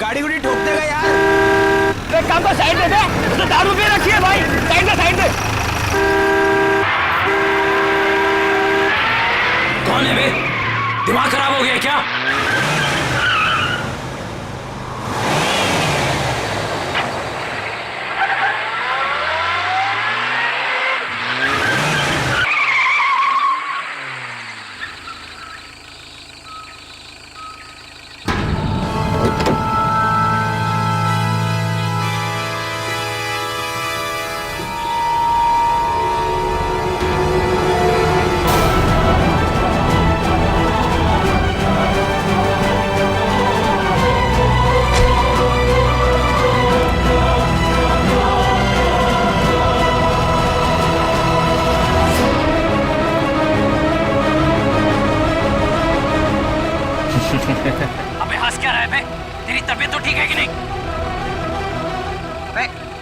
गाड़ी गुड़ी ठोक देगा यार। एक काम कर, साइड दे दे, तो दारू भी रखी है भाई, साइड दे, साइड दे। कौन है बे? दिमाग खराब हो गया क्या? अबे हंस क्या रहा है बे? तेरी तबीयत तो ठीक है कि नहीं?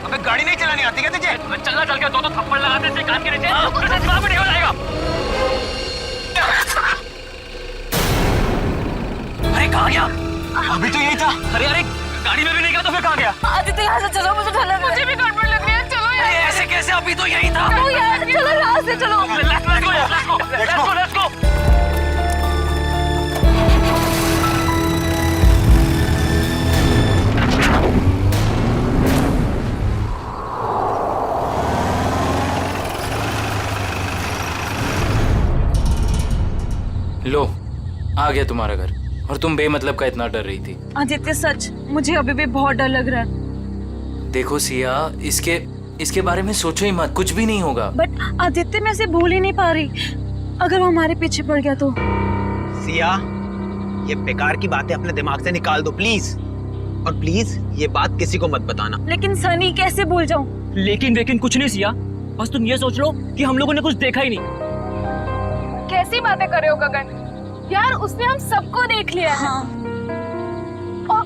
अबे गाड़ी नहीं चलानी आती क्या तुझे? चलना चल के दो थप्पड़ लगाते थे कान के नीचे, तुझे दिमाग में नहीं हो जाएगा। अरे कहाँ गया? अभी तो यही था। अरे अरे गाड़ी में भी नहीं गया तो फिर कहाँ गया? आदित्य यहाँ से चलो, मुझे डर लग रहा है। मुझे भी गड़बड़ लग रही है, चलो यार। अरे ऐसे कैसे? अभी तो यही था। चलो यार, चलो यहाँ से चलो। Let's go. लो आ गया तुम्हारा घर, और तुम बेमतलब का इतना डर रही थी। आदित्य सच, मुझे अभी भी बहुत डर लग रहा है। देखो सिया, इसके बारे में सोचो ही मत, कुछ भी नहीं होगा। बट आदित्य मैं इसे भूल ही नहीं पा रही। अगर वो हमारे पीछे पड़ गया तो? सिया, ये बेकार की बातें अपने दिमाग से निकाल दो प्लीज, और प्लीज ये बात किसी को मत बताना। लेकिन सनी कैसे भूल जाऊं? लेकिन कुछ नहीं सिया, बस तुम ये सोच लो कि हम लोगों ने कुछ देखा ही नहीं। कैसी बातें कर रहे हो गगन? यार उसने हम सबको देख लिया है। हाँ।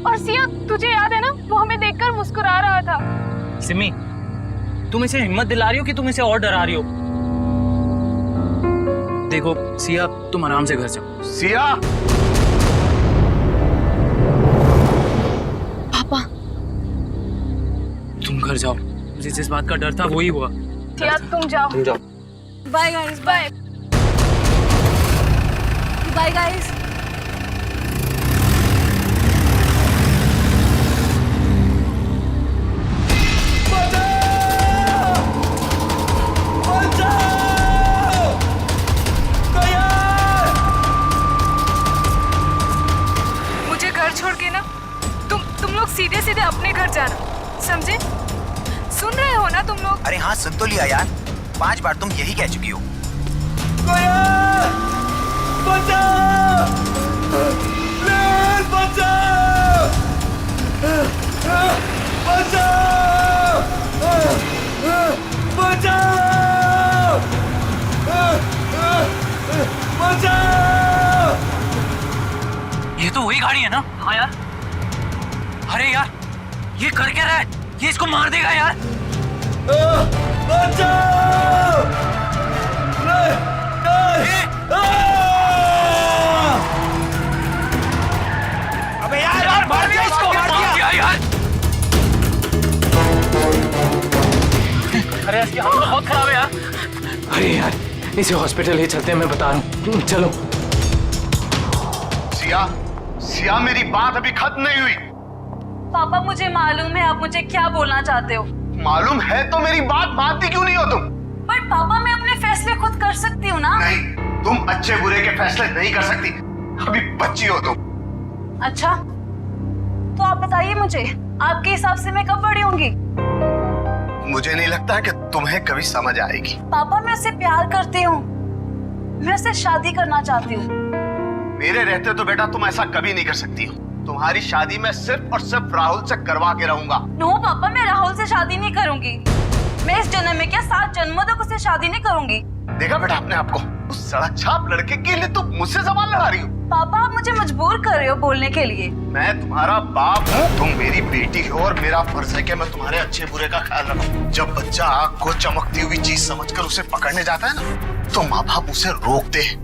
और सिया, तुझे याद है ना, वो हमें देखकर मुस्कुरा रहा था। सिमी, तुम इसे हिम्मत दिला रही हो कि तुम इसे और डरा रही हो? देखो सिया, तुम आराम से घर जाओ। सिया, पापा तुम घर जाओ, मुझे जिस बात का डर था वही हुआ। सिया तुम जाओ। Bye guys, bye. Bye guys. मुझे घर छोड़ के ना तुम लोग सीधे सीधे अपने घर जाना, समझे? सुन रहे हो ना तुम लोग? अरे हाँ सुन तो लिया यार, 5 बार तुम यही कह चुकी हो। ये तो वही गाड़ी है ना? हाँ यार। अरे यार, ये कर क्या रहा है? ये इसको मार देगा यार। अबे यार मार दिया इसको, मार दिया यार। अरे इसकी हालत बहुत खराब है यार। अरे यार, इसे हॉस्पिटल ले चलते हैं, मैं बता रहा हूँ। चलो। सिया, मेरी बात अभी खत्म नहीं हुई। पापा मुझे मालूम है आप मुझे क्या बोलना चाहते हो। मालूम है तो मेरी बात मानती क्यों नहीं हो तुम? बट पापा मैं अपने फैसले खुद कर सकती हूँ ना। नहीं, तुम अच्छे बुरे के फैसले नहीं कर सकती, अभी बच्ची हो तुम। अच्छा, तो आप बताइए मुझे, आपके हिसाब से मैं कब बड़ी होंगी? मुझे नहीं लगता कि तुम्हें कभी समझ आएगी। पापा मैं उससे प्यार करती हूँ, मैं उससे शादी करना चाहती हूँ। मेरे रहते तो बेटा तुम ऐसा कभी नहीं कर सकती हो। तुम्हारी शादी मैं सिर्फ और सिर्फ राहुल से करवा के रहूंगा। नो पापा, मैं राहुल से शादी नहीं करूंगी। मैं इस जन्म में क्या 7 जन्मों तक उससे शादी नहीं करूंगी। देखा बेटा अपने आप को, उस सड़क छाप लड़के के लिए तुम मुझसे सवाल लड़ा रही हो। पापा आप मुझे मजबूर कर रहे हो बोलने के लिए। मैं तुम्हारा बाप हूँ, तुम मेरी बेटी हो, और मेरा फर्ज है कि मैं तुम्हारे अच्छे बुरे का ख्याल रखूं। जब बच्चा आग को चमकती हुई चीज समझकर उसे पकड़ने जाता है ना, तो माँ बाप उसे रोकते हैं।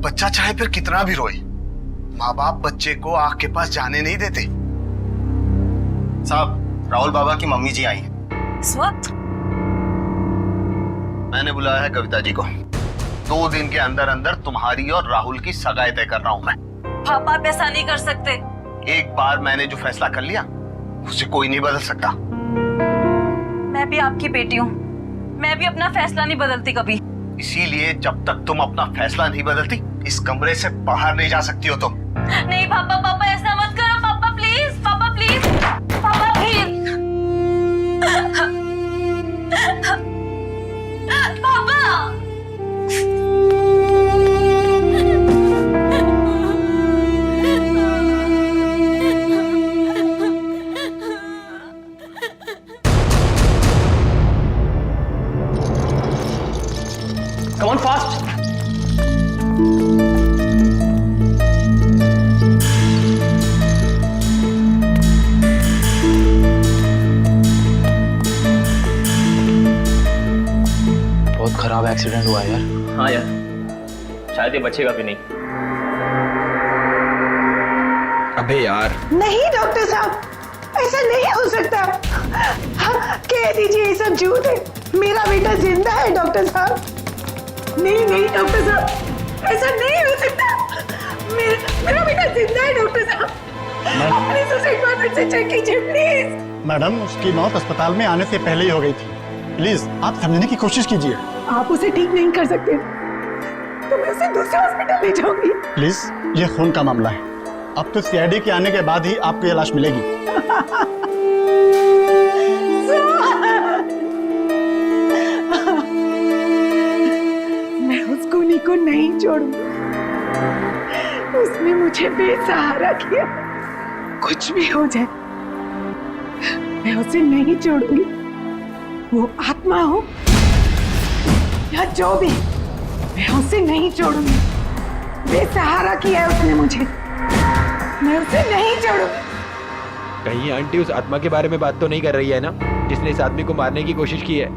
बच्चा चाहे फिर कितना भी रोए, माँ बाप बच्चे को आग के पास जाने नहीं देते। साहब, राहुल बाबा की मम्मी जी आई हैं। इस वक्त? मैंने बुलाया है कविता जी को। 2 दिन के अंदर अंदर तुम्हारी और राहुल की सगाई तय कर रहा हूं मैं। पापा आप ऐसा नहीं कर सकते। एक बार मैंने जो फैसला कर लिया उसे कोई नहीं बदल सकता। मैं भी आपकी बेटी हूँ, मैं भी अपना फैसला नहीं बदलती कभी। इसीलिए जब तक तुम अपना फैसला नहीं बदलती, इस कमरे से बाहर नहीं जा सकती हो तुम। नहीं पापा, पापा ऐसा मत करो पापा, प्लीज पापा, प्लीज पापा, प्लीज पापा। Come on fast. बहुत खराब एक्सीडेंट हुआ यार। हाँ यार, शायद ये बचेगा भी नहीं। अबे यार, नहीं डॉक्टर साहब, ऐसा नहीं हो सकता। कह दीजिए ये सब झूठ है, मेरा बेटा जिंदा है डॉक्टर साहब। नहीं नहीं डॉक्टर साहब, ऐसा नहीं हो सकता। मेरा बेटा जिंदा है डॉक्टर साहब। प्लीज उसे एक बार फिर से चेक कीजिए प्लीज। मैडम, उसकी मौत अस्पताल में आने से पहले ही हो गई थी। प्लीज आप समझने की कोशिश कीजिए। आप उसे ठीक नहीं कर सकते तो मैं उसे दूसरे हॉस्पिटल ले जाऊंगी। प्लीज, ये खून का मामला है। अब तो सीआईडी के आने के बाद ही आपको ये लाश मिलेगी। मैं उस खूनी को नहीं छोड़ूंगी। उसने मुझे बेसहारा किया। कुछ भी हो जाए मैं उसे नहीं छोड़ूंगी। वो आत्मा हो या जो भी, मैं उसे नहीं छोड़ूंगी। बेसहारा किया है उसने मुझे, मैं उसे नहीं छोड़ूंगी। कहीं आंटी उस आत्मा के बारे में बात तो नहीं कर रही है ना, जिसने इस आदमी को मारने की कोशिश की है?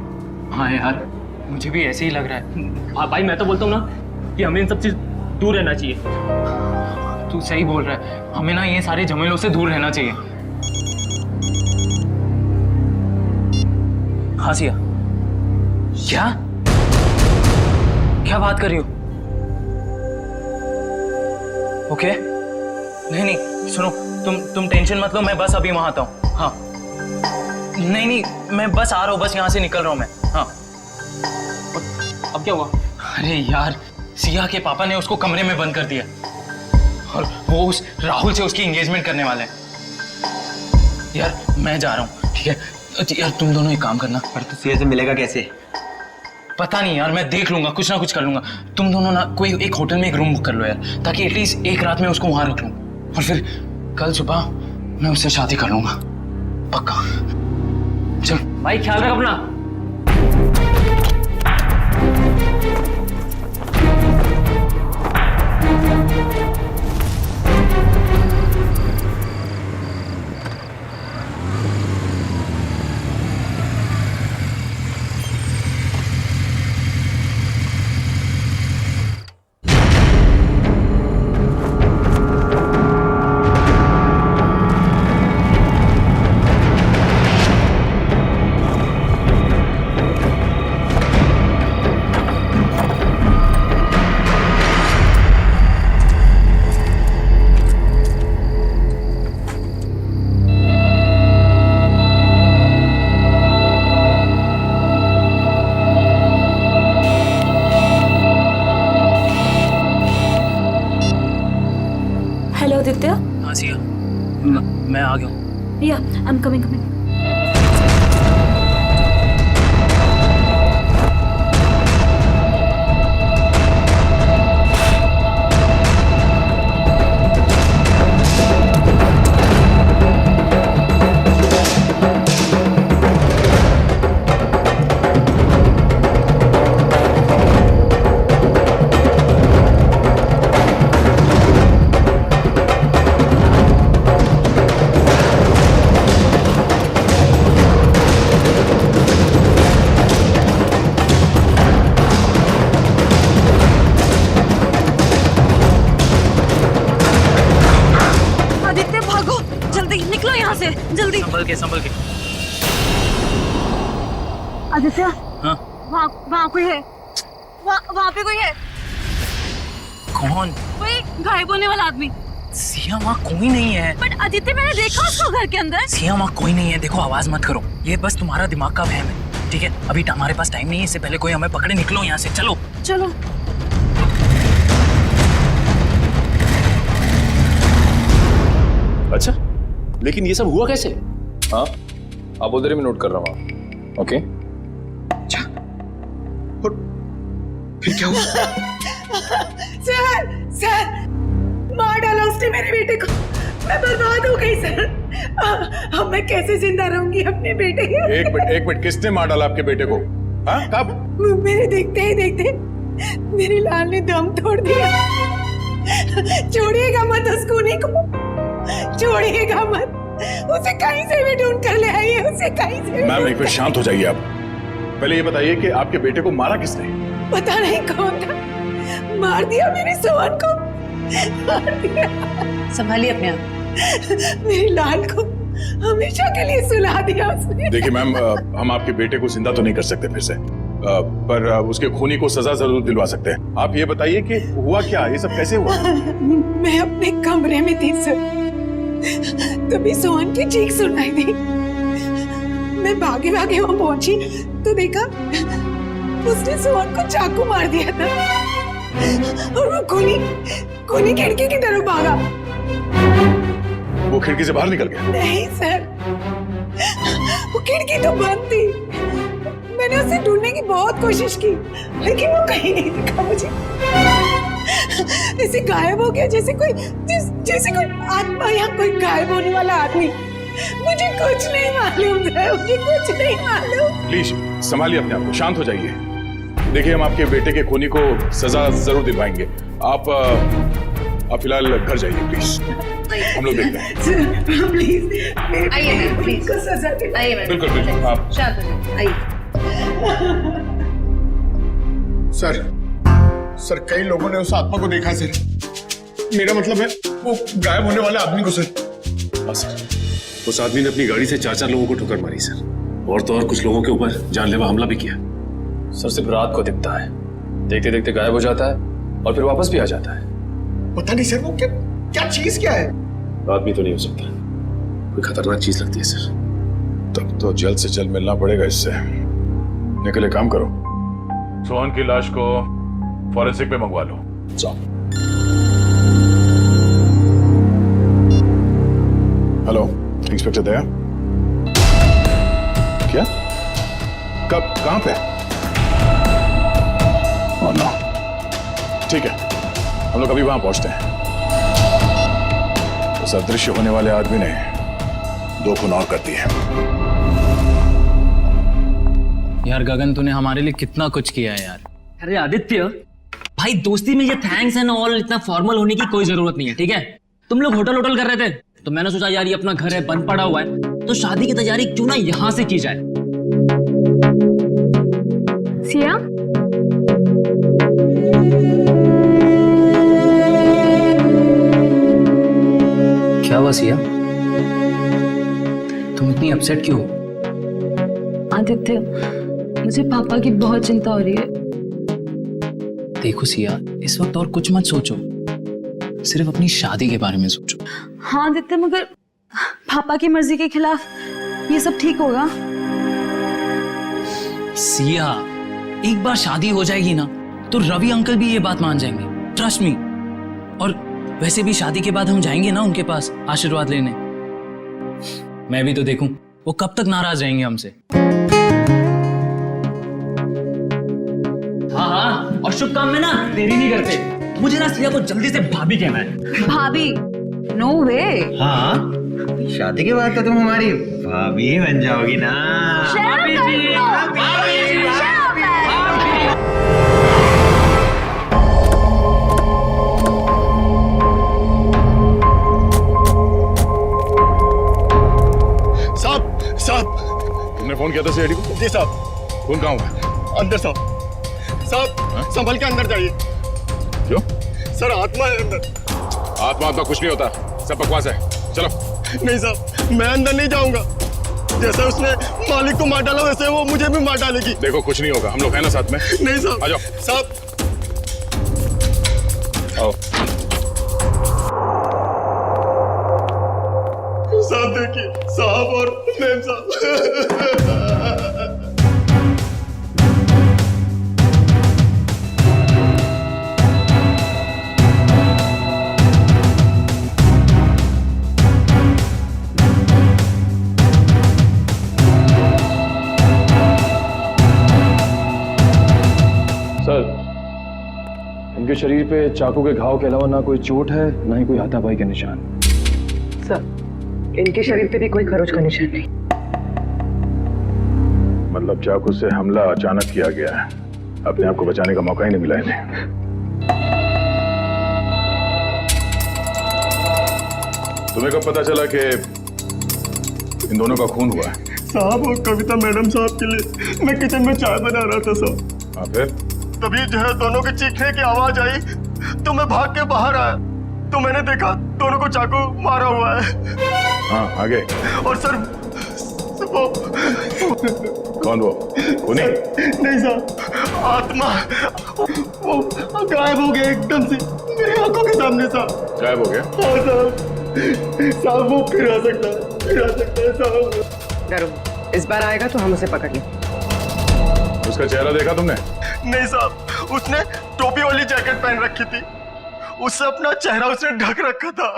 हाँ यार, मुझे भी ऐसे ही लग रहा है। हाँ भाई, मैं तो बोलता हूँ ना कि हमें इन सब चीज दूर रहना चाहिए। तू सही बोल रहा है, हमें ना ये सारे झमेलों से दूर रहना चाहिए। हाँ सिया, क्या क्या बात कर रही हो? ओके, नहीं नहीं सुनो, तुम टेंशन मत लो, मैं बस अभी वहां आता हूँ। हाँ नहीं नहीं, मैं बस आ रहा हूँ, बस यहाँ से निकल रहा हूँ मैं। हाँ अब क्या हुआ? अरे यार, सिया के पापा ने उसको कमरे में बंद कर दिया और वो उस राहुल से उसकी एंगेजमेंट करने वाले हैं। यार मैं जा रहा हूँ, ठीक है? यार तुम दोनों एक काम करना। पर तू सीए से मिलेगा कैसे? पता नहीं यार, मैं देख लूंगा, कुछ ना कुछ कर लूंगा। तुम दोनों ना कोई एक होटल में एक रूम बुक कर लो यार, ताकि एटलीस्ट एक रात में उसको वहां रख लूं और फिर कल सुबह मैं उससे शादी कर लूंगा, पक्का। चल भाई, ख्याल रख अपना। हेलो आदित्य। हाँ सिया, मैं आ गया हूँ। या आई एम कमिंग। संभल के। आदित्य, हाँ वहाँ कोई है, वहाँ पे कोई है, कौन? कोई गायब होने वाला आदमी। सिया वहाँ कोई नहीं है। बट आदित्य मैंने देखा उसको घर के अंदर। सिया वहाँ कोई नहीं है। देखो आवाज मत करो, ये बस तुम्हारा दिमाग का वहम है, ठीक है? अभी हमारे पास टाइम नहीं है, इससे पहले कोई हमें पकड़े। निकलो यहाँ से, चलो। चलो। अच्छा, लेकिन ये सब हुआ कैसे? हाँ, आप उधर ही मैं नोट कर रहा हूँ। ओके। अच्छा, और फिर क्या हुआ? सर मार डाला उसने मेरे बेटे को, मैं बर्बाद हो गई सर। अब मैं कैसे जिंदा रहूंगी अपने बेटे के? एक मिनट, किसने मार डाला आपके बेटे को? हाँ, कब? मेरे देखते ही देखते मेरे लाल ने दम तोड़ दिया। छोड़िएगा मत उस खूनी को, छोड़िएगा मत उसे, कहीं से भी ढूंढ कर ले आइए उसे, कहीं से। मैम एक मिनट शांत हो जाइए आप। पहले ये बताइए कि आपके बेटे को मारा किसने? पता नहीं कौन था, मार दिया मेरे सोहन को, मार दिया। संभालिए अपने आप। मेरे लाल को हमेशा के लिए सुला दिया उसने। देखिए मैम, हम आपके बेटे को जिंदा तो नहीं कर सकते फिर से, पर उसके खूनी को सजा जरूर दिलवा सकते हैं। आप ये बताइए कि हुआ क्या, ये सब कैसे हुआ? मैं अपने कमरे में थी सर, तभी सोहन की चीख सुनाई दी। मैं भागे भागे वहां पहुंची तो देखा उसने सोहन को चाकू मार दिया था और वो खूनी खिड़की की तरफ भागा। वो खिड़की से बाहर निकल गया? नहीं सर, वो खिड़की तो बंद थी। मैंने उसे ढूंढने की बहुत कोशिश की, लेकिन वो कहीं नहीं दिखा मुझे। ऐसे गायब हो गया जैसे कोई आत्मा या कोई गायब होने वाला आदमी। मुझे कुछ नहीं मालूम है, मुझे कुछ नहीं मालूम। प्लीज संभालिए अपने आप को, शांत हो जाइए। देखिए हम आपके बेटे के खूनी को सजा जरूर दिलवाएंगे। आप फिलहाल घर जाइए प्लीज, हम लोग देखते हैं। प्लीज आइए प्लीज को सजा दे। आइए बिल्कुल बिल्कुल, आप शांत हो जाइए, आइए। सर कई लोगों ने उस आत्मा को देखा सर। मेरा मतलब है वो गायब होने वाले आदमी को सर। हाँ सर, उस आदमी ने अपनी गाड़ी से 4 लोगों को ठोकर मारी सर, और तो और कुछ लोगों के ऊपर जानलेवा हमला भी किया। सर सिर्फ रात को दिखता है, देखते देखते गायब हो जाता है और फिर वापस भी आ जाता है। पता नहीं सर वो क्या चीज क्या है? आदमी तो नहीं हो सकता, कोई खतरनाक चीज लगती है सर। तब तो जल्द से जल्द मिलना पड़ेगा इससे। निकले, काम करो, सोहन की लाश को फॉरेंसिक में मंगवा लो। जाओ। हेलो इंस्पेक्टर दया, क्या? कब, कहां पे? ओह नो, ठीक है, हम लोग अभी वहां पहुंचते हैं। उस अदृश्य होने वाले आदमी ने 2 खून और कर दिए। यार गगन, तूने हमारे लिए कितना कुछ किया है यार। अरे आदित्य भाई, दोस्ती में ये थैंक्स एंड ऑल इतना फॉर्मल होने की कोई जरूरत नहीं है, ठीक है? तुम लोग होटल कर रहे थे तो मैंने सोचा यार ये अपना घर है, बंद पड़ा हुआ है, तो शादी की तैयारी क्यों ना यहां से की जाए। सिया, क्या हुआ सिया, तुम इतनी अपसेट क्यों हो? आदित्य, मुझे पापा की बहुत चिंता हो रही है। देखो सिया, इस वक्त और कुछ मत सोचो, सिर्फ अपनी शादी के बारे में सोचो। हाँ आदित्य, मगर पापा की मर्जी के खिलाफ ये सब ठीक होगा? सिया, एक बार शादी हो जाएगी ना तो रवि अंकल भी ये बात मान जाएंगे, ट्रस्ट मी। और वैसे भी शादी के बाद हम जाएंगे ना उनके पास आशीर्वाद लेने। मैं भी तो देखूं वो कब तक नाराज रहेंगे हमसे। हाँ, और शुभ काम में ना देरी नहीं करते। मुझे ना सिया को जल्दी से भाभी कहना है। भाभी? नो वे। हाँ, शादी के बाद तो तुम हमारी भाभी बन जाओगी ना। साहब, तुमने फोन किया था सीआईडी को? जी साहब। फोन कहाँ हुआ? अंदर साहब। साहब संभल के अंदर जाइए। क्यों? सर आत्मा है अंदर। आत्मा कुछ नहीं होता, सब बकवास है, चलो। नहीं साहब, मैं अंदर नहीं जाऊंगा। जैसे उसने मालिक को मार डाला वैसे वो मुझे भी मार डालेगी। देखो कुछ नहीं होगा, हम लोग हैं ना साथ में। नहीं साहब। आ जाओ साहब आओ। साहब देखिए, साहब और मैम साहब। सर, इनके शरीर पे चाकू के घाव के अलावा ना कोई चोट है ना ही कोई हाथापाई के निशान। सर, इनके शरीर पे भी कोई खरोच का निशान नहीं। मतलब चाकू से हमला अचानक किया गया है, अपने आप को बचाने का मौका ही नहीं मिला इन्हें। तुम्हें कब पता चला कि इन दोनों का खून हुआ है? साहब और कविता मैडम साहब के लिए मैं किचन में चाय बना रहा था साहब। हाँ फिर? तभी जो है दोनों के चीखने की आवाज आई तो मैं भाग के बाहर आया तो मैंने देखा दोनों को चाकू मारा हुआ है। हाँ आगे। और सर वो कौन वो? खूनी? नहीं साहब, आत्मा वो गायब हो गया एकदम से मेरी आंखों के सामने साहब। गायब हो गया? हाँ साहब, साहब वो फिर आ सकता है साहब। डरो, इस बार आएगा तो हम उसे पकड़ लें। उसका चेहरा देखा तुमने? नहीं साहब, उसने टोपी वाली जैकेट पहन रखी थी, उससे अपना चेहरा उसने ढक रखा था।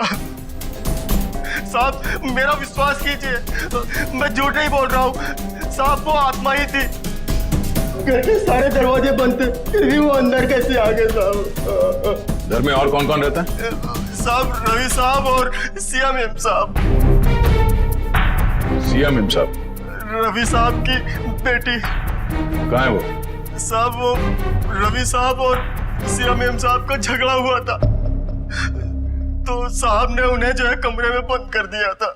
साहब मेरा विश्वास कीजिए, मैं झूठ नहीं बोल रहा हूँ साहब, वो आत्मा ही थी। घर के सारे दरवाजे बंद थे फिर भी वो अंदर कैसे आ गए साहब। घर में और कौन कौन रहता है? साहब रवि साहब और सिया मैम साहब। सिया मैम साहब? रवि साहब की बेटी। कहाँ है वो? साहब वो रवि साहब और सिया मैम साहब का झगड़ा हुआ था तो साहब ने उन्हें जो है कमरे में बंद कर दिया था।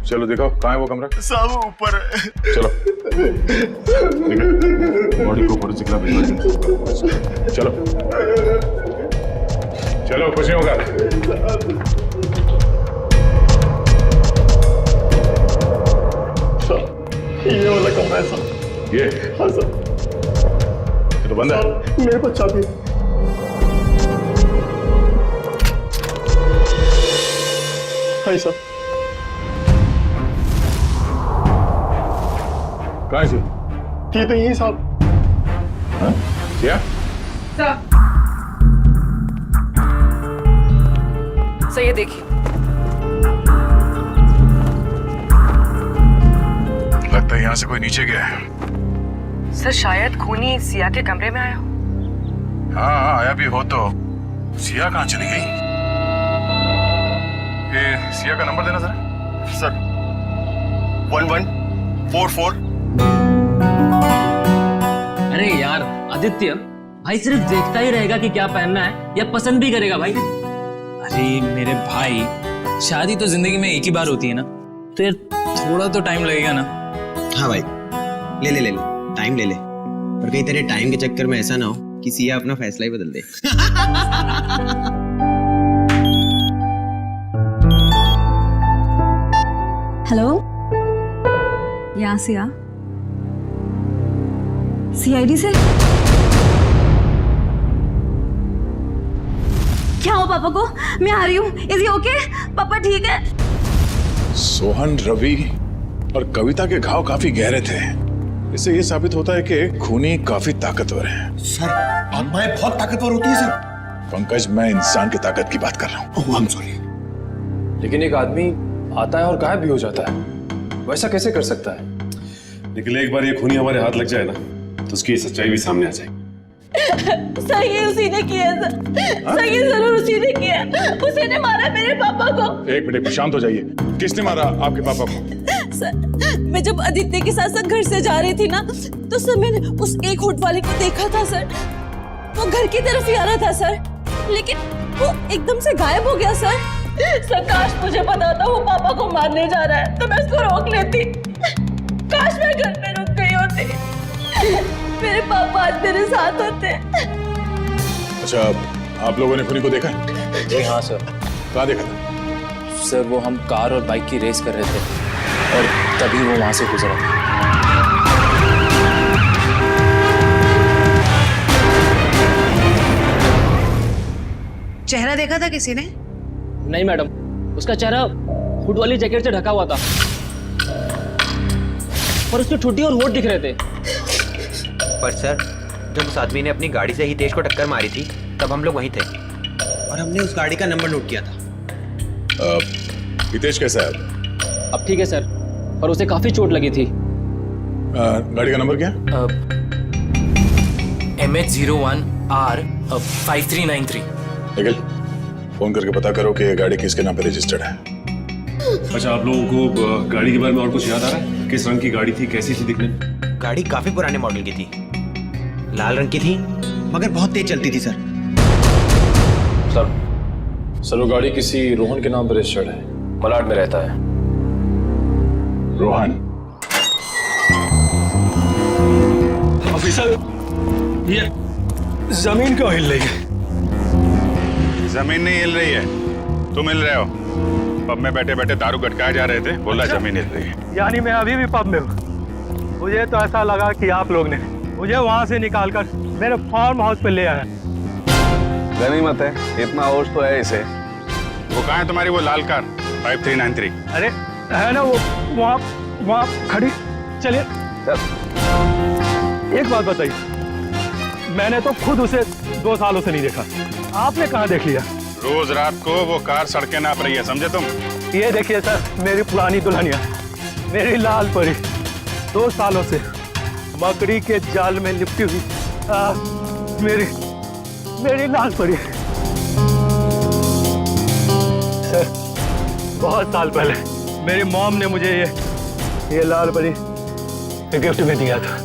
चलो दिखाओ कहाँ है वो कमरा। साहब ऊपर है। चलो बॉडी को फोरेंसिक लैब भिजवा दो। चलो चलो, कुछ नहीं होगा। ये वाला कमरा है साहब। ये? हाँ सर। ये तो बंद है। मेरे पास चाबी है। हाँ सर। कहाँ है? ये तो यही साहब। हाँ? क्या? सर ये देखिए। लगता है यहाँ से कोई नीचे गया है। सर शायद खूनी सिया के कमरे में आया हो। हाँ आया भी हो तो सिया कहाँ चली गई? ये सिया का नंबर देना सर। 1144। अरे यार आदित्य, भाई सिर्फ देखता ही रहेगा कि क्या पहनना है या पसंद भी करेगा भाई? अरे मेरे भाई, शादी तो जिंदगी में एक ही बार होती है ना, तो यार थोड़ा तो टाइम लगेगा ना। हाँ भाई, ले ले टाइम ले ले, पर कहीं तेरे टाइम के चक्कर में ऐसा ना हो कि सिया अपना फैसला ही बदल दे। हेलो, यहाँ सिया, सीआईडी से क्या हो पापा को? मैं आ रही हूँ। Is he okay? पापा ठीक है? सोहन, रवि और कविता के घाव काफी गहरे थे। इससे ये साबित होता है कि खूनी काफी ताकतवर है। सर आत्माएं बहुत ताकतवर होती है सर। पंकज, मैं इंसान की ताकत की बात कर रहा हूँ। I'm sorry। लेकिन एक आदमी आता है और गायब भी हो जाता है, वैसा कैसे कर सकता है? लेकिन एक बार ये खूनी हमारे हाथ लग जाए ना तो उसकी सच्चाई भी सामने आ जाएगी। सर ये उसी ने किया सर ये जरूर उसी ने किया। उसी ने मारा मेरे पापा को। एक मिनट, शांत हो जाइए। किसने मारा आपके पापा को? सर मैं जब आदित्य के साथ घर से जा रही थी ना तो सर मैंने उस एक होट वाले को देखा था सर। वो घर की तरफ ही आ रहा था सर, लेकिन वो एकदम से गायब हो गया सर। सर काश मुझे पता होता वो पापा को मारने जा रहा है तो मैं उसको रोक लेती। काश मैं घर पे रुक गई होती। मेरे पापा आज मेरे साथ होते। अच्छा, आप लोगों ने खूनी को देखा? जी हाँ सर। कहाँ देखा था? सर वो हम कार और बाइक की रेस कर रहे थे, और तभी वो वहां से गुजरा था। चेहरा देखा था किसी ने? नहीं मैडम, उसका चेहरा हुड वाली जैकेट से ढका हुआ था और उसकी ठुड्डी और होठ दिख रहे थे। पर सर, जब उस आदमी ने अपनी गाड़ी से हितेश को टक्कर मारी थी तब हम लोग वहीं थे और हमने उस गाड़ी का नंबर नोट किया था। हितेश कैसा है अब ठीक है सर, पर उसे काफी चोट लगी थी। गाड़ी का नंबर क्या है? MH01R5393। निखिल, फोन करके पता करो कि ये गाड़ी किसके नाम पे रजिस्टर्ड है। अच्छा, आप लोगों को गाड़ी के बारे में और कुछ याद आ रहा है? किस रंग की गाड़ी थी, कैसी थी दिखने में? गाड़ी काफी पुराने मॉडल की थी, लाल रंग की थी, मगर बहुत तेज चलती थी सर। सर वो गाड़ी किसी रोहन के नाम पर रजिस्टर्ड है, मलाड में रहता है। रोहन? ऑफिसर, ये जमीन क्यों हिल रही है? जमीन नहीं हिल रही है, तुम हिल रहे हो। पब में बैठे बैठे दारू गटकाए जा रहे थे, बोला जमीन हिल रही है। यानी मैं अभी भी पब में हूँ। मुझे तो ऐसा लगा कि आप लोग ने मुझे वहाँ से निकालकर मेरे फार्म हाउस पे ले आया। गनीमत है, इतना होश तो है इसे। वो कहाँ है तुम्हारी वो लाल कार 5393? अरे है ना वो वहाँ खड़ी। चलिए एक बात बताइए, मैंने तो खुद उसे 2 सालों से नहीं देखा, आपने कहाँ देख लिया? रोज रात को वो कार सड़कें नाप रही है, समझे तुम? ये देखिए सर, मेरी पुरानी दुल्हनिया, मेरी लाल परी, 2 सालों से मकड़ी के जाल में लिपटी हुई मेरी लाल परी। सर, बहुत साल पहले मेरी मॉम ने मुझे ये लाल परी गिफ्ट में दिया था।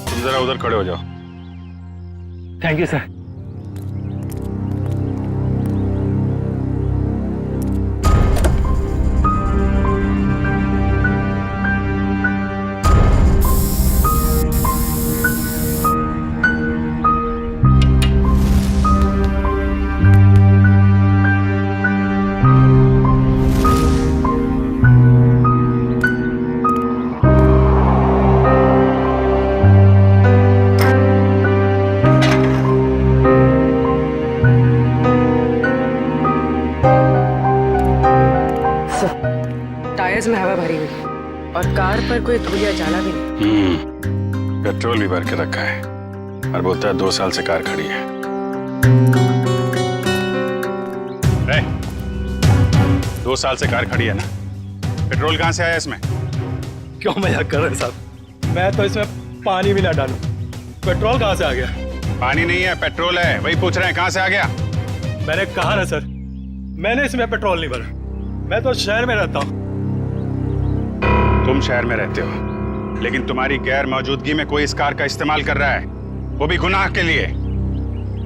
तुम जरा उधर खड़े हो जाओ। Thank you sir. टायर्स में हवा भरी हुई और कार पर कोई धूल या जाला भी नहीं। पेट्रोल भी भर के रखा है और बोलता है 2 साल से कार खड़ी है। 2 साल से कार खड़ी है ना, पेट्रोल कहाँ से आया इसमें? क्यों मजाक कर रहे हैं साहब? मैं तो इसमें पानी भी ना डालूं, पेट्रोल कहाँ से आ गया? पानी नहीं है, पेट्रोल है, वही पूछ रहे हैं कहाँ से आ गया। मैंने कहा ना सर, मैंने इसमें पेट्रोल नहीं भरा। मैं तो शहर में रहता हूँ। तुम शहर में रहते हो, लेकिन तुम्हारी गैर मौजूदगी में कोई इस कार का इस्तेमाल कर रहा है, वो भी गुनाह के लिए।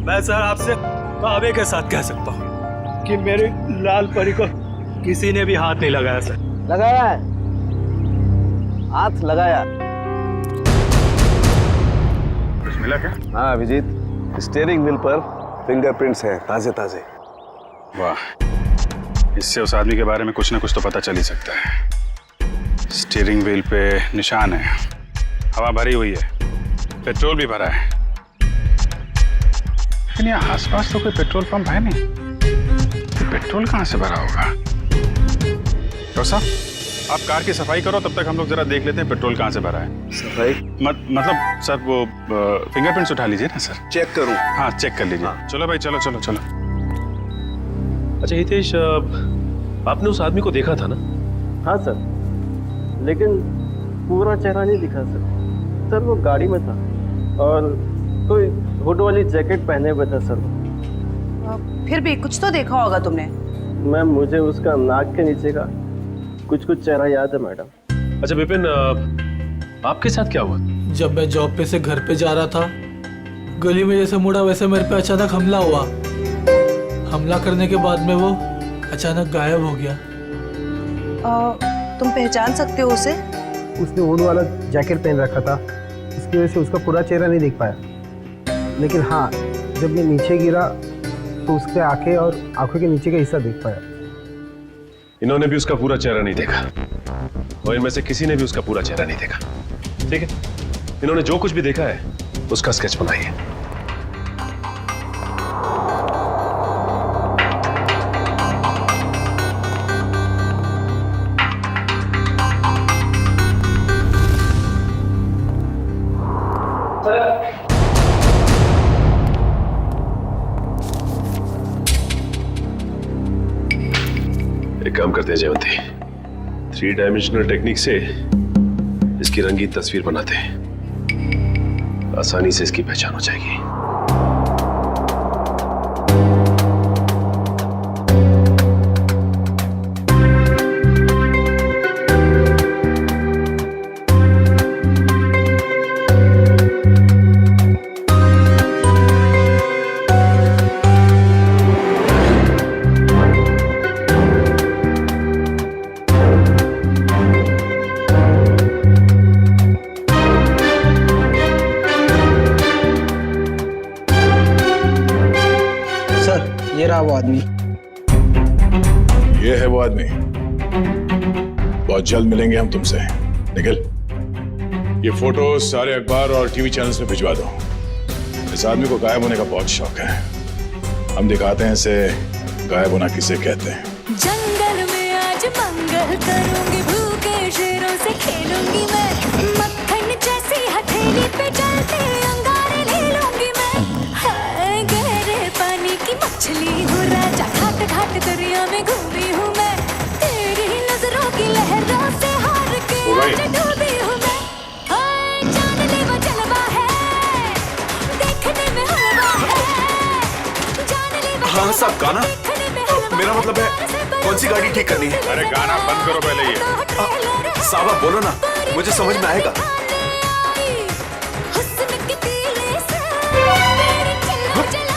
मैं सर आपसे दावे के साथ कह सकता हूँ कि मेरी लाल परी को किसी ने भी हाथ नहीं लगाया सर। लगाया है, हाथ लगाया। कुछ मिला क्या? हाँ अभिजीत, स्टीयरिंग व्हील पर फिंगरप्रिंट्स हैं, ताजे ताजे। वाह, इससे उस आदमी के बारे में कुछ ना कुछ तो पता चल ही सकता है। स्टीयरिंग व्हील पे निशान है, हवा भरी हुई है, पेट्रोल भी भरा है, लेकिन यहाँ आसपास तो कोई पेट्रोल पंप है नहीं। तो पेट्रोल कहाँ से भरा होगा? डॉक्टर साहब, आप कार की सफाई करो, तब तक हम लोग जरा देख लेते हैं पेट्रोल कहाँ से भरा है। सफाई मतलब सर वो फिंगरप्रिंट्स उठा लीजिए ना सर। चेक करूं? हाँ चेक कर लीजिए। चलो भाई, चलो चलो चलो। अच्छा हितेश, आपने उस आदमी को देखा था ना? हाँ सर, लेकिन पूरा चेहरा नहीं दिखा सर। सर वो गाड़ी में था और कोई हुड वाली जैकेट पहने हुए था सर। फिर भी कुछ तो देखा होगा तुमने। मैम, मुझे उसका नाक के नीचे का कुछ चेहरा याद है मैडम। अच्छा विपिन, आपके साथ क्या हुआ? जब मैं जॉब पे से घर पे जा रहा था, गली में जैसे मुड़ा वैसे मेरे पे अचानक हमला हुआ। हमला करने के बाद में वो अचानक गायब हो गया। तुम पहचान सकते हो उसे? उसने हुड वाला जैकेट पहन रखा था, इसकी वजह से उसका पूरा चेहरा नहीं देख पाया। लेकिन हाँ, जब ये नीचे गिरा तो उसके आंखें और आंखों के नीचे का हिस्सा देख पाया। इन्होंने भी उसका पूरा चेहरा नहीं देखा। और इनमें से किसी ने भी उसका पूरा चेहरा नहीं देखा। ठीक है, इन्होंने जो कुछ भी देखा है उसका स्केच बनाइए। एक काम करते हैं जयवंती, 3 डायमेंशनल टेक्निक से इसकी रंगीन तस्वीर बनाते हैं, आसानी से इसकी पहचान हो जाएगी। ये रहा वो आदमी। ये है वो आदमी। बहुत जल्द मिलेंगे हम तुमसे। निखिल, ये फोटो सारे अखबार और टीवी चैनल्स में भिजवा दो। इस आदमी को गायब होने का बहुत शौक है। हम दिखाते हैं इसे गायब होना किसे कहते हैं। जंगल में आज मंगल करूंगी, भूखे शेरों से खेलूंगी मैं, मक्खन जैसी हथेली पे चलते अंगारे ले लूंगी मैं। हाय गहरे पानी की मछली हूँ राजा, घाट घाट दरिया में घूमी हूँ मैं, तेरी नजरों की लहरों से हार के आज डूबी हूँ मैं। हाय जानलेवा जलवा है, देखने में हलवा है, जानलेवा। हाँ साहब, गाना मेरा मतलब है कौन सी गाड़ी ठीक करनी है? अरे गाना बंद करो पहले ये। साहब आप बोलो ना, मुझे समझ में आएगा।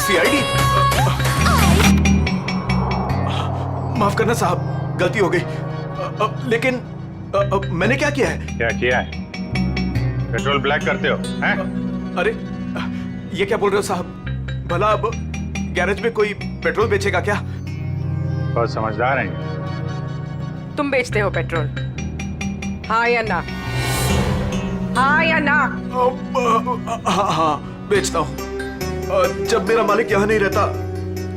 सीआईडी, माफ करना साहब, गलती हो गई। लेकिन मैंने क्या किया है? क्या किया है? पेट्रोल ब्लैक करते हो हैं? अरे ये क्या बोल रहे हो साहब? भला अब गैरेज में कोई पेट्रोल बेचेगा क्या? बहुत समझदार हैं। तुम बेचते हो पेट्रोल, हाँ या ना? हाँ या ना? हाँ बेचता हूँ। जब मेरा मालिक यहाँ नहीं रहता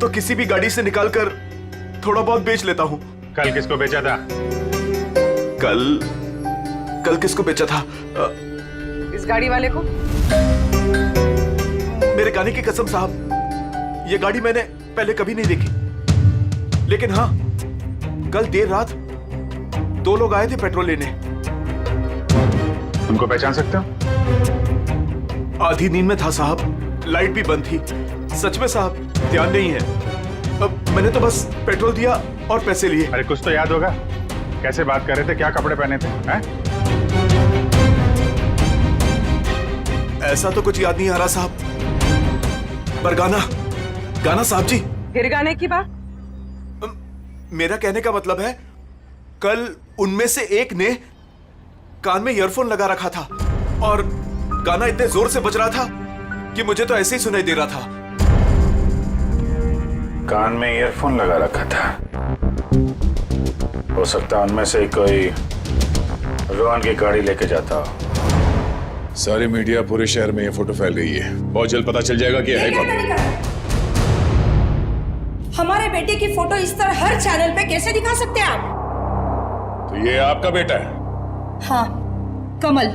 तो किसी भी गाड़ी से निकालकर थोड़ा बहुत बेच लेता हूँ। कल किसको बेचा था? कल किसको बेचा था? इस गाड़ी वाले को। मेरे गाने की कसम साहब, ये गाड़ी मैंने पहले कभी नहीं देखी। लेकिन हाँ, कल देर रात 2 लोग आए थे पेट्रोल लेने। उनको पहचान सकते हो? आधी नींद में था साहब, लाइट भी बंद थी। सच में साहब ध्यान नहीं है। अब मैंने तो बस पेट्रोल दिया और पैसे लिए। अरे कुछ तो याद होगा, कैसे बात कर रहे थे, क्या कपड़े पहने थे हैं? ऐसा तो कुछ याद नहीं आ रहा साहब। पर गाना साहब जी। फिर गाने की बात? मेरा कहने का मतलब है, कल उनमें से एक ने कान में ईयरफोन लगा रखा था और गाना इतने जोर से बज रहा था कि मुझे तो ऐसे ही सुनाई दे रहा था। कान में ईयरफोन लगा रखा था? हो सकता है उनमें से कोई रोहन की गाड़ी लेके जाता हो। सारी मीडिया पूरे शहर में ये फोटो फैल रही है। बहुत जल्द पता चल जाएगा कि है कौन। हमारे बेटे की फोटो इस तरह हर चैनल पे कैसे दिखा सकते हैं आप? तो ये आपका बेटा है? हाँ, कमल।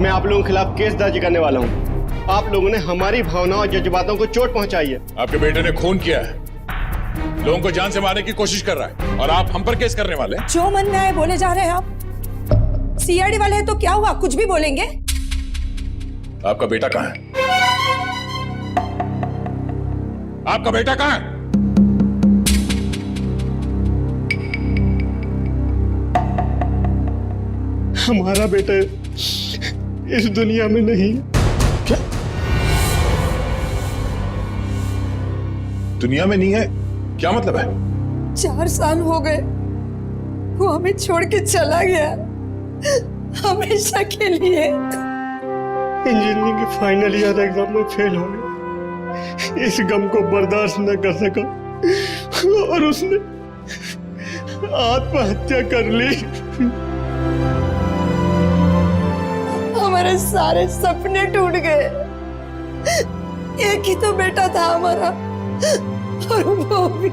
मैं आप लोगों के खिलाफ केस दर्ज करने वाला हूँ। आप लोगों ने हमारी भावनाओं और जज्बातों को चोट पहुंचाई है। आपके बेटे ने खून किया है, लोगों को जान से मारने की कोशिश कर रहा है और आप हम पर केस करने वाले हैं? जो मन में आए बोले जा रहे हैं आप। सीआईडी वाले हैं तो क्या हुआ, कुछ भी बोलेंगे। आपका बेटा कहाँ है? आपका बेटा कहाँ है? हमारा बेटा इस दुनिया में नहीं। क्या? दुनिया में नहीं है? क्या मतलब है? 4 साल हो गए, वो हमें छोड़ के चला गया, हमेशा के लिए। इंजीनियरिंग के फाइनल ईयर एग्जाम में फेल हो गया। इस गम को बर्दाश्त न कर सका और उसने आत्महत्या कर ली। हमारे सारे सपने टूट गए। एक ही तो बेटा था हमारा, और वो भी।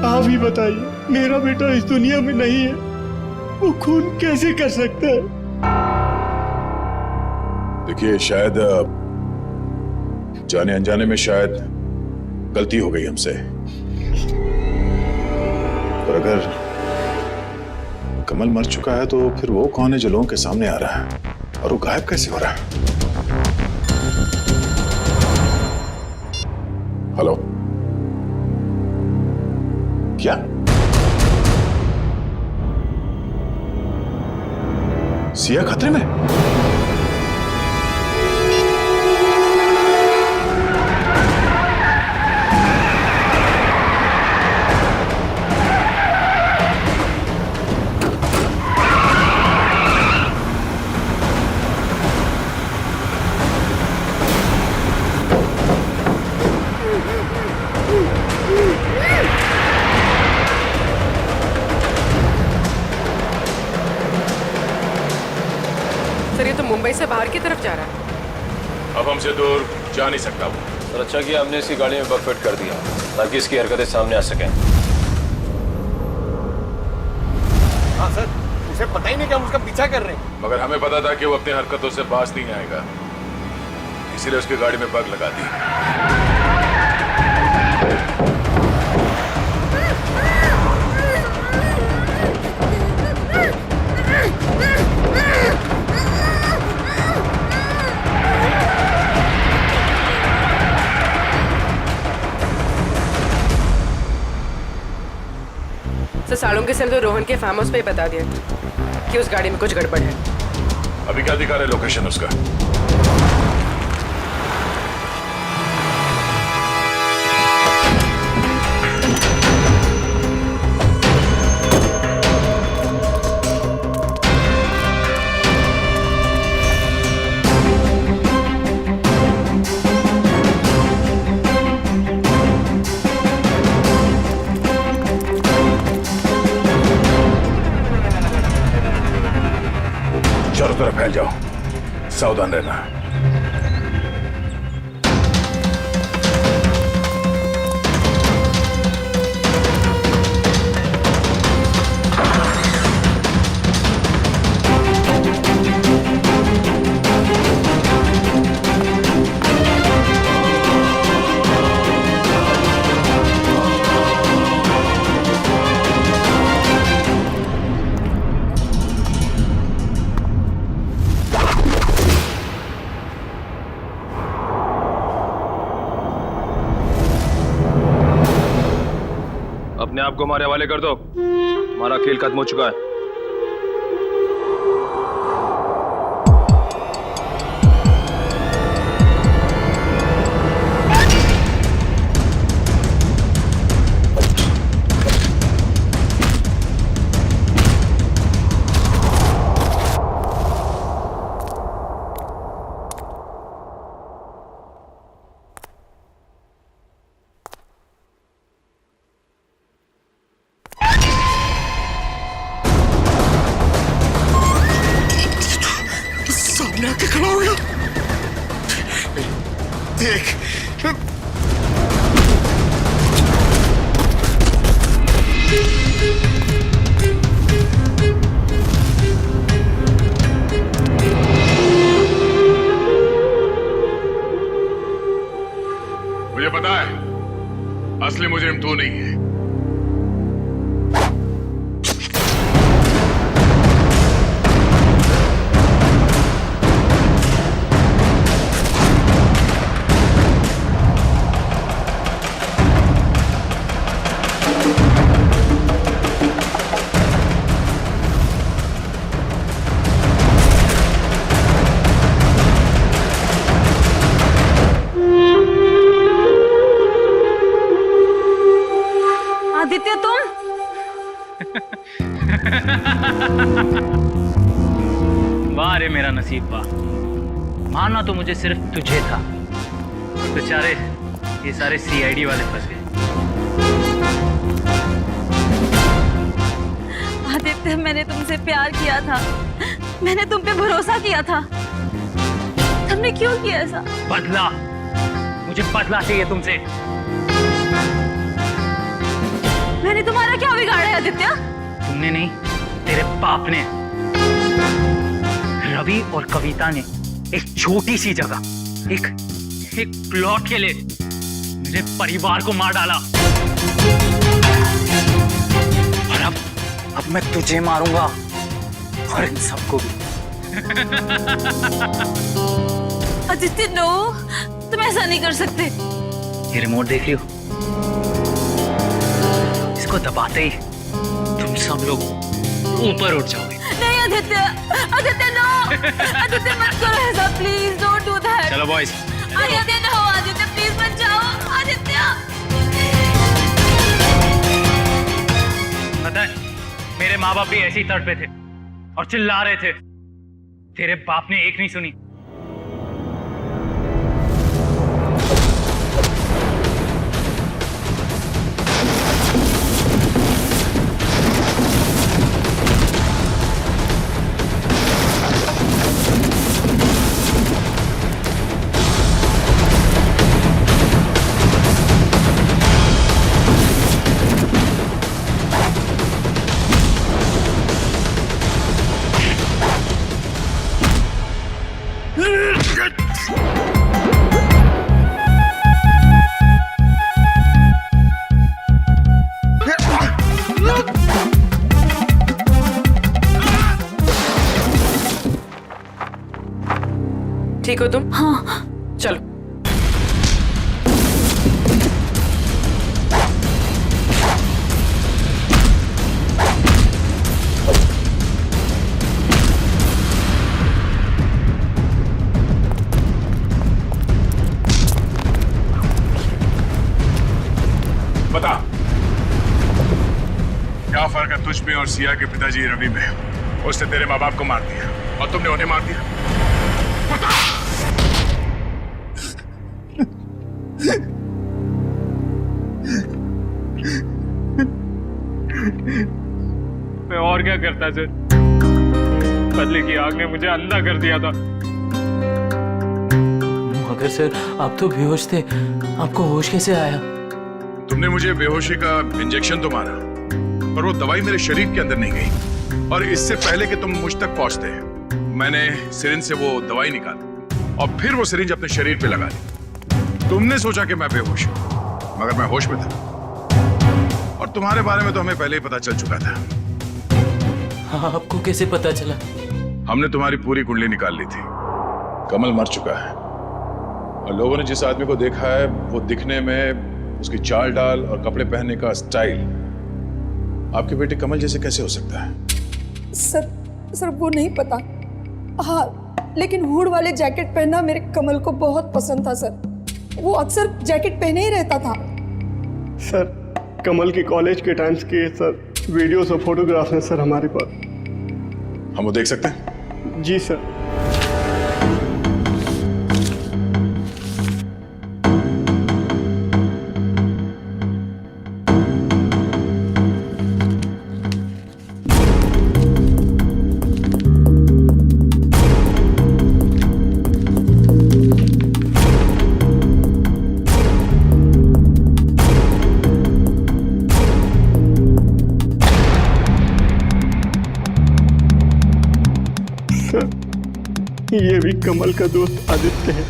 आप ही बताइए, मेरा बेटा इस दुनिया में नहीं है, वो खून कैसे कर सकता है? देखिए, शायद जाने अनजाने में शायद गलती हो गई हमसे, पर अगर कमल मर चुका है तो फिर वो कौन है जो लोगों के सामने आ रहा है, और वो गायब कैसे हो रहा है? हेलो, क्या सिया खतरे में? सर ये तो मुंबई से बाहर की तरफ जा रहा है। अब हमसे दूर जा नहीं सकता वो। सर अच्छा किया हमने इसकी गाड़ी में बग फिट कर दिया ताकि इसकी हरकतें सामने आ सकें। हाँ सर, उसे पता ही नहीं कि हम उसका पीछा कर रहे हैं। मगर हमें पता था कि वो अपनी हरकतों से बाज नहीं आएगा, इसीलिए उसकी गाड़ी में बग लगा दी। सर सालों के सेल तो रोहन के फार्म हाउस पे ही बता दिया कि उस गाड़ी में कुछ गड़बड़ है। अभी क्या दिखा रहे लोकेशन उसका? चारों तरफ फैल जाओ, सावधान रहना। अपने आप को हमारे हवाले कर दो, हमारा खेल खत्म हो चुका है। सामने आके खड़ा हो गया। देख, मुझे पता है असली मुजरिम तू नहीं है। आदित्य तुम? वाह रे मेरा नसीब वाह, मारना तो मुझे सिर्फ तुझे था, बेचारे ये सारे सीआईडी वाले फंस गए। आदित्य, मैंने तुमसे प्यार किया था, मैंने तुम पे भरोसा किया था, तुमने क्यों किया ऐसा? बदला, मुझे बदला चाहिए तुमसे। मैंने तुम्हारा क्या बिगाड़ा है आदित्य? तुमने नहीं, तेरे बाप ने। रवि और कविता ने एक छोटी सी जगह, एक प्लॉट के लिए मेरे परिवार को मार डाला। और अब मैं तुझे मारूंगा और इन सबको भी। आदित्य नो, तुम ऐसा नहीं कर सकते। ये रिमोट देख लियो, इसको दबाते ही तुम सब लोग ऊपर उठ जाओगे। नहीं आदित्य, आदित्य नो, आदित्य मत करो ऐसा, प्लीज डोंट डू दैट। चलो boys, Aditya no, Aditya please मत जाओ, आदित्य। पता है, मेरे माँ बाप भी ऐसे ही तड़पे थे और चिल्ला रहे थे। तेरे बाप ने एक नहीं सुनी। ठीक हो तुम? हाँ चलो। बता, क्या फर्क है तुझ में और सिया के पिताजी रवि में? उसने तेरे माँ बाप को मार दिया और तुमने उन्हें मार दिया। बता। मैं और क्या करता सर? बदले की आग ने मुझे अंधा कर दिया था। मगर सर, आप तो बेहोश थे, आपको होश कैसे आया? तुमने मुझे बेहोशी का इंजेक्शन तो मारा, पर वो दवाई मेरे शरीर के अंदर नहीं गई। और इससे पहले कि तुम मुझ तक पहुंचते, मैंने सिरिंज से वो दवाई निकाली और फिर वो सिरिंज अपने शरीर पे लगा दी। तुमने सोचा कि मैं बेहोश हूं, मगर मैं होश में था। और तुम्हारे बारे में तो हमें पहले ही पता चल चुका था। हाँ, आपको कैसे पता चला? हमने तुम्हारी पूरी कुंडली निकाल ली थी। कमल मर चुका है और लोगों ने जिस आदमी को देखा है वो दिखने में, उसकी चाल डाल और कपड़े पहनने का स्टाइल आपके बेटे कमल जैसे कैसे हो सकता है? सर वो नहीं पता। हाँ, लेकिन हुड वाले जैकेट पहनना मेरे कमल को बहुत पसंद था सर। वो अक्सर जैकेट पहने ही रहता था। सर, कमल के कॉलेज के टाइम्स के सर वीडियोस और फोटोग्राफ्स हैं सर हमारे पास। हम वो देख सकते हैं? जी सर। ये भी कमल का दोस्त आदित्य है।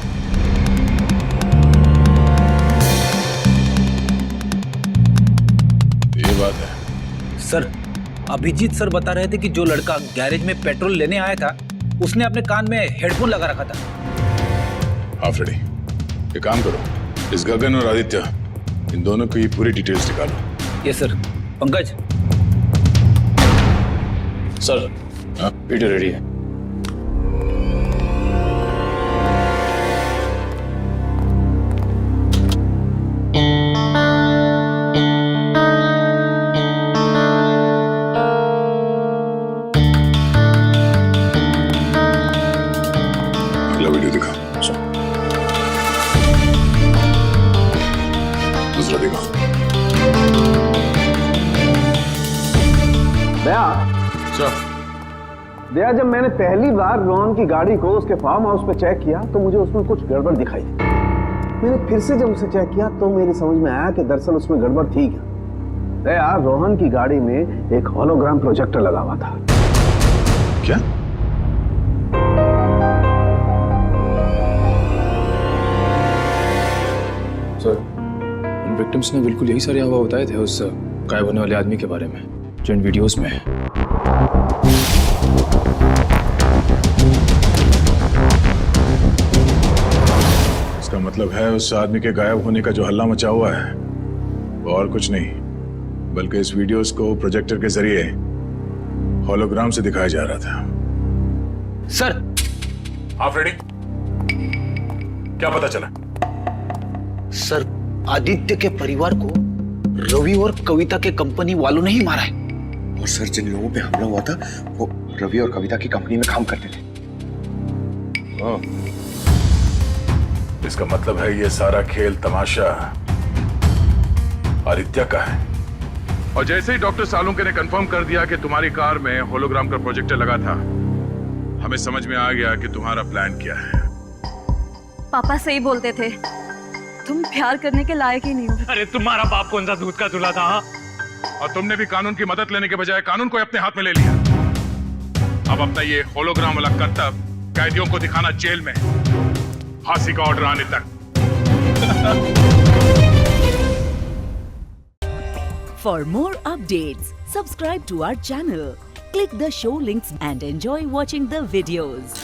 ये बात है सर। अभिजीत सर बता रहे थे कि जो लड़का गैरेज में पेट्रोल लेने आया था, उसने अपने कान में हेडफोन लगा रखा था। हाँ फ्रेडी, एक काम करो, इस गगन और आदित्य, इन दोनों की पूरी डिटेल्स निकालो। Yes sir. Pankaj. Sir, video ready है। अगला वीडियो दिखा। दूसरा दिखा। भैया दया, जब मैंने पहली बार रोहन की गाड़ी को उसके फार्म हाउस पे चेक किया तो मुझे उसमें कुछ गड़बड़ दिखाई दी। मैंने फिर से जब उसे चेक किया तो मेरी समझ में आया कि दरअसल उसमें गड़बड़ थी क्या। दया, रोहन की गाड़ी में एक होलोग्राम प्रोजेक्टर लगा हुआ था। क्या? सर, उन विक्टिम्स ने बिल्कुल यही सारे हवा बताए थे उस गायब होने वाले आदमी के बारे में जो इन वीडियोस में है। इसका मतलब है उस आदमी के गायब होने का जो हल्ला मचा हुआ है वो और कुछ नहीं बल्कि इस वीडियोस को प्रोजेक्टर के जरिए होलोग्राम से दिखाया जा रहा था। सर, आप रेडी? क्या पता चला? सर, आदित्य के परिवार को रवि और कविता के कंपनी वालों ने ही मारा है। और सर, जिन लोगों पे हमला हुआ था वो रवि और कविता की कंपनी में काम करते थे। इसका मतलब है ये सारा खेल तमाशा आदित्य का है। और जैसे ही डॉक्टर सालुंके ने कंफर्म कर दिया कि तुम्हारी कार में होलोग्राम का प्रोजेक्टर लगा था, हमें समझ में आ गया कि तुम्हारा प्लान क्या है। पापा सही बोलते थे, तुम प्यार करने के लायक ही नहीं हो। अरे तुम्हारा बाप कौन सा दूध का दूल्हा था? और तुमने भी कानून की मदद लेने के बजाय कानून को अपने हाथ में ले लिया। अब अपना ये होलोग्राम वाला करतब कैदियों को दिखाना जेल में, फांसी का ऑर्डर आने तक। For more updates, subscribe to our channel, click the show links and enjoy watching the videos.